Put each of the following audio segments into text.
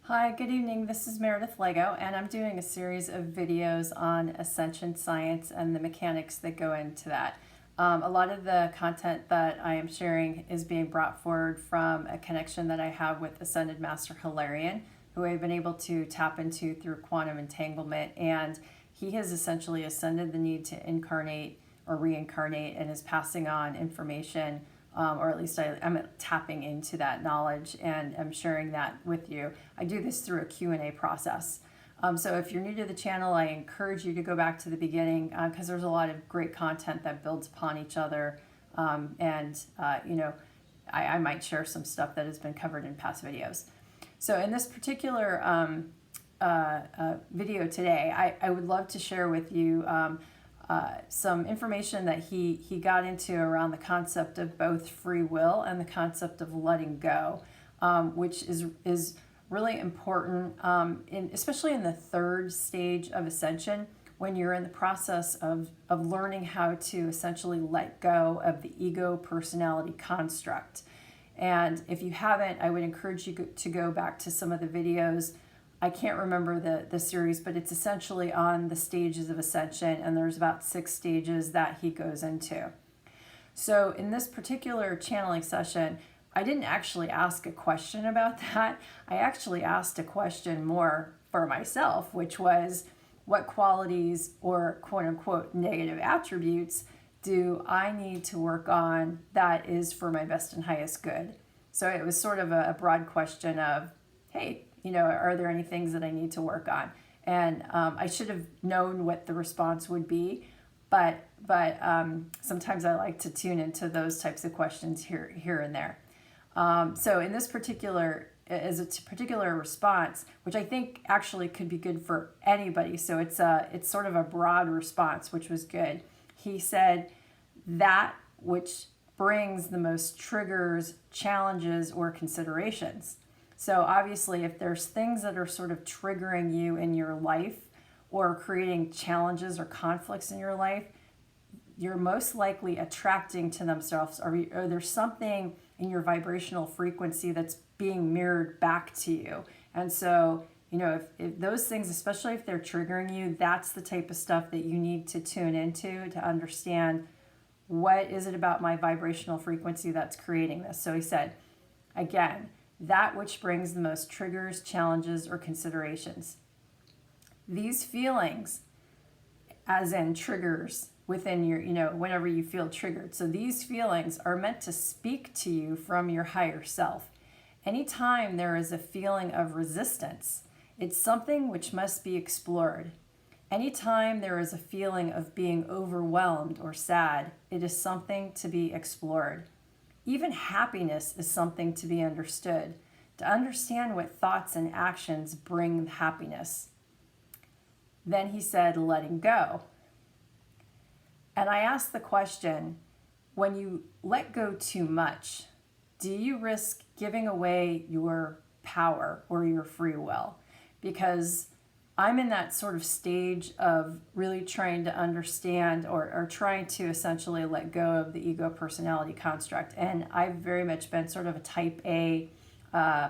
Hi, good evening. This is Meredith Lego, and I'm doing a series of videos on Ascension science and the mechanics that go into that. A lot of the content that I am sharing is being brought forward from a connection that I have with Ascended Master Hilarion, who I've been able to tap into through quantum entanglement. And he has essentially ascended the need to incarnate or reincarnate and is passing on information, or at least I'm tapping into that knowledge and I'm sharing that with you. I do this through a Q&A process. So if you're new to the channel, I encourage you to go back to the beginning because there's a lot of great content that builds upon each other. I might share some stuff that has been covered in past videos. So in this particular video today, I would love to share with you some information that he got into around the concept of both free will and the concept of letting go, which is really important, especially in the third stage of ascension, when you're in the process of learning how to essentially let go of the ego personality construct. And if you haven't, I would encourage you to go back to some of the videos. I can't remember the series, but it's essentially on the stages of ascension, and there's about 6 stages that he goes into. So in this particular channeling session, I didn't actually ask a question about that. I actually asked a question more for myself, which was, what qualities or quote unquote negative attributes do I need to work on that is for my best and highest good? So it was sort of a broad question of, hey, are there any things that I need to work on? And I should have known what the response would be, but sometimes I like to tune into those types of questions here and there. So in this particular response, which I think actually could be good for anybody. So it's sort of a broad response, which was good. He said that which brings the most triggers, challenges, or considerations. So obviously, if there's things that are sort of triggering you in your life or creating challenges or conflicts in your life, you're most likely attracting to themselves, or there's something in your vibrational frequency that's being mirrored back to you. And so, if those things, especially if they're triggering you, that's the type of stuff that you need to tune into to understand, what is it about my vibrational frequency that's creating this? So he said, again, that which brings the most triggers, challenges, or considerations. These feelings, as in triggers within your, whenever you feel triggered. So these feelings are meant to speak to you from your higher self. Anytime there is a feeling of resistance, it's something which must be explored. Anytime there is a feeling of being overwhelmed or sad, it is something to be explored. Even happiness is something to be understood, to understand what thoughts and actions bring happiness. Then he said, letting go. And I asked the question, when you let go too much, do you risk giving away your power or your free will? Because I'm in that sort of stage of really trying to understand or trying to essentially let go of the ego personality construct. And I've very much been sort of a type A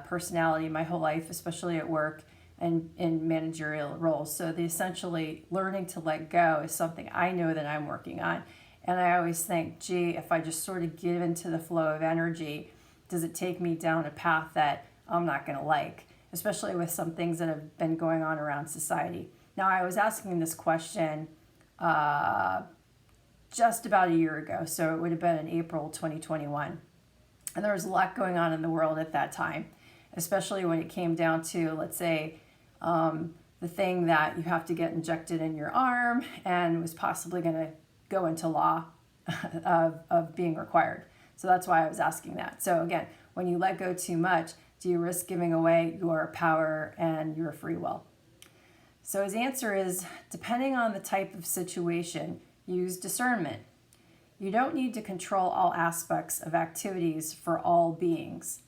personality my whole life, especially at work and in managerial roles. So the essentially learning to let go is something I know that I'm working on. And I always think, gee, if I just sort of give into the flow of energy, does it take me down a path that I'm not going to like? Especially with some things that have been going on around society. Now, I was asking this question just about a year ago, so it would have been in April 2021. And there was a lot going on in the world at that time, especially when it came down to, let's say, the thing that you have to get injected in your arm and was possibly going to go into law of being required. So that's why I was asking that. So again, when you let go too much, do you risk giving away your power and your free will? So his answer is, depending on the type of situation, use discernment. You don't need to control all aspects of activities for all beings.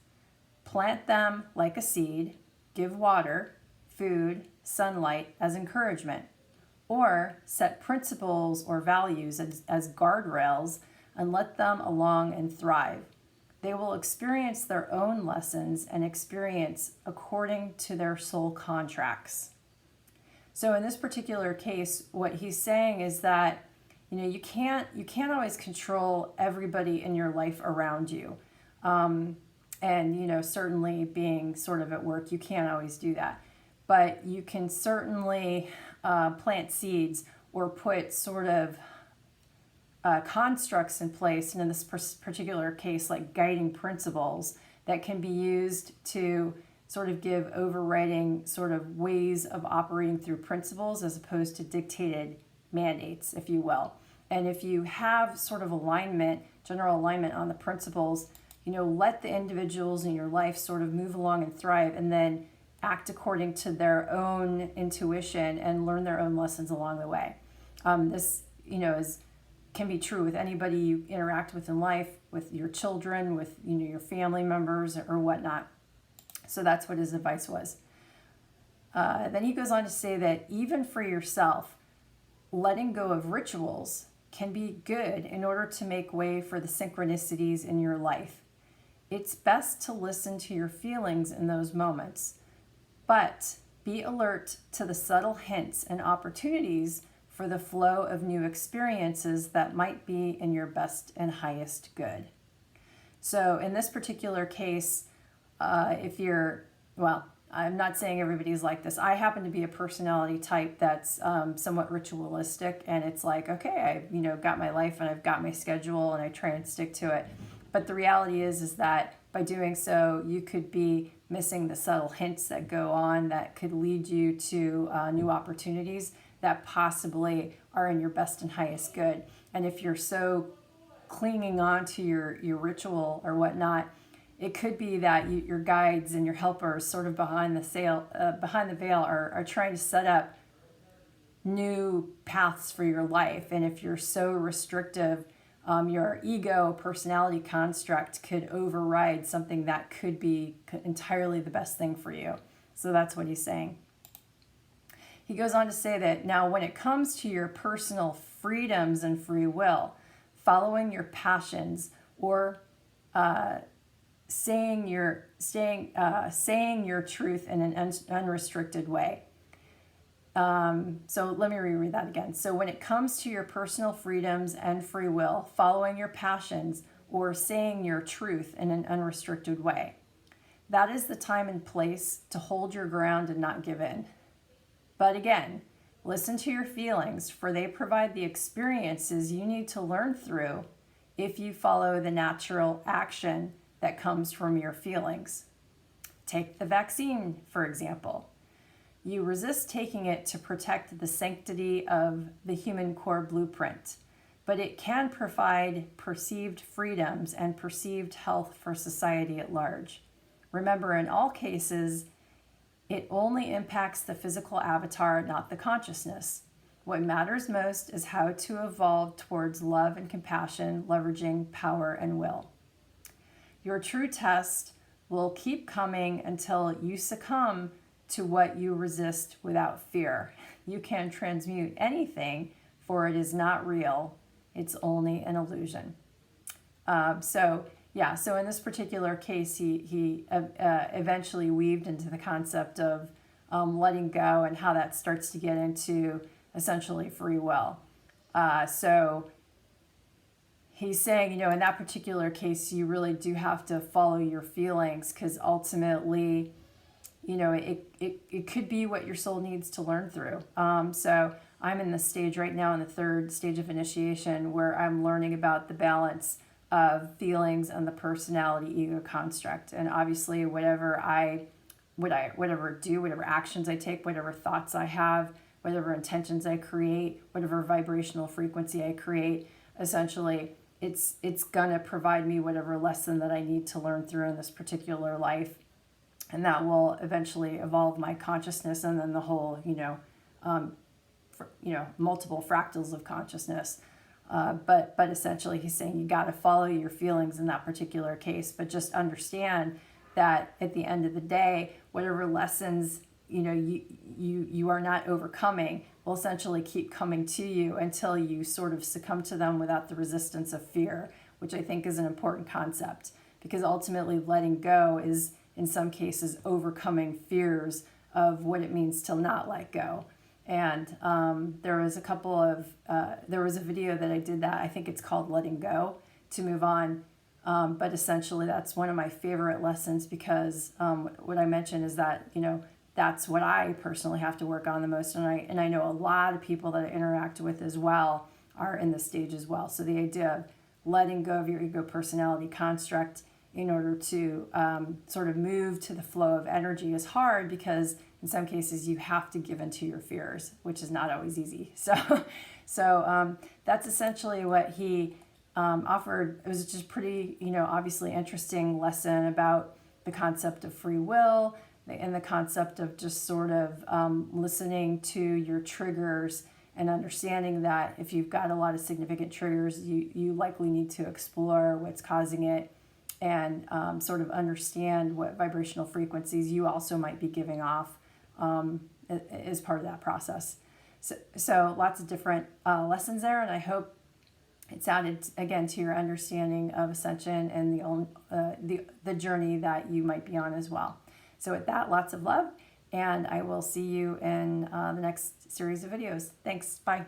Plant them like a seed, give water, food, sunlight as encouragement, or set principles or values as guardrails and let them along and thrive. they will experience their own lessons and experience according to their soul contracts. So in this particular case, what he's saying is that, you can't always control everybody in your life around you. And certainly being sort of at work, you can't always do that. But you can certainly plant seeds or put sort of constructs in place, and in this particular case, like guiding principles that can be used to sort of give overriding sort of ways of operating through principles as opposed to dictated mandates, if you will. And if you have sort of alignment, general alignment on the principles, let the individuals in your life sort of move along and thrive, and then act according to their own intuition and learn their own lessons along the way. This, can be true with anybody you interact with in life, with your children, with your family members or whatnot. So that's what his advice was. Then he goes on to say that even for yourself, letting go of rituals can be good in order to make way for the synchronicities in your life. It's best to listen to your feelings in those moments, but be alert to the subtle hints and opportunities for the flow of new experiences that might be in your best and highest good. So in this particular case, I'm not saying everybody's like this. I happen to be a personality type that's somewhat ritualistic, and it's like, okay, I got my life and I've got my schedule and I try and stick to it. But the reality is that by doing so, you could be missing the subtle hints that go on that could lead you to new opportunities that possibly are in your best and highest good. And if you're so clinging on to your ritual or whatnot, it could be that your guides and your helpers sort of behind the veil are trying to set up new paths for your life. And if you're so restrictive, your ego personality construct could override something that could be entirely the best thing for you. So that's what he's saying. He goes on to say that now when it comes to your personal freedoms and free will, following your passions or saying your truth in an unrestricted way. So let me reread that again. So when it comes to your personal freedoms and free will, following your passions or saying your truth in an unrestricted way, that is the time and place to hold your ground and not give in. But again, listen to your feelings, for they provide the experiences you need to learn through if you follow the natural action that comes from your feelings. Take the vaccine, for example. You resist taking it to protect the sanctity of the human core blueprint, but it can provide perceived freedoms and perceived health for society at large. Remember, in all cases, it only impacts the physical avatar, not the consciousness. What matters most is how to evolve towards love and compassion, leveraging power and will. Your true test will keep coming until you succumb to what you resist without fear. You can transmute anything, for it is not real. It's only an illusion. So in this particular case, he eventually weaved into the concept of letting go and how that starts to get into essentially free will. So he's saying, in that particular case, you really do have to follow your feelings, because ultimately, it could be what your soul needs to learn through. So I'm in the stage right now, in the third stage of initiation, where I'm learning about the balance of feelings and the personality ego construct. And obviously, whatever actions I take, whatever thoughts I have, whatever intentions I create, whatever vibrational frequency I create, essentially, it's gonna provide me whatever lesson that I need to learn through in this particular life, and that will eventually evolve my consciousness, and then the whole, multiple fractals of consciousness. But essentially, he's saying you got to follow your feelings in that particular case, but just understand that at the end of the day, whatever lessons you are not overcoming will essentially keep coming to you until you sort of succumb to them without the resistance of fear, which I think is an important concept. because ultimately letting go is in some cases overcoming fears of what it means to not let go. And there was a video that I did that, I think it's called Letting Go to Move On. But essentially that's one of my favorite lessons, because what I mentioned is that, that's what I personally have to work on the most. And I know a lot of people that I interact with as well are in this stage as well. So the idea of letting go of your ego personality construct in order to sort of move to the flow of energy is hard, because in some cases you have to give into your fears, which is not always easy. So that's essentially what he offered. It was just pretty, obviously interesting lesson about the concept of free will and the concept of just sort of listening to your triggers and understanding that if you've got a lot of significant triggers, you likely need to explore what's causing it, and sort of understand what vibrational frequencies you also might be giving off as part of that process. So lots of different lessons there, and I hope it's added again to your understanding of Ascension and the journey that you might be on as well. So with that, lots of love, and I will see you in the next series of videos. Thanks. Bye.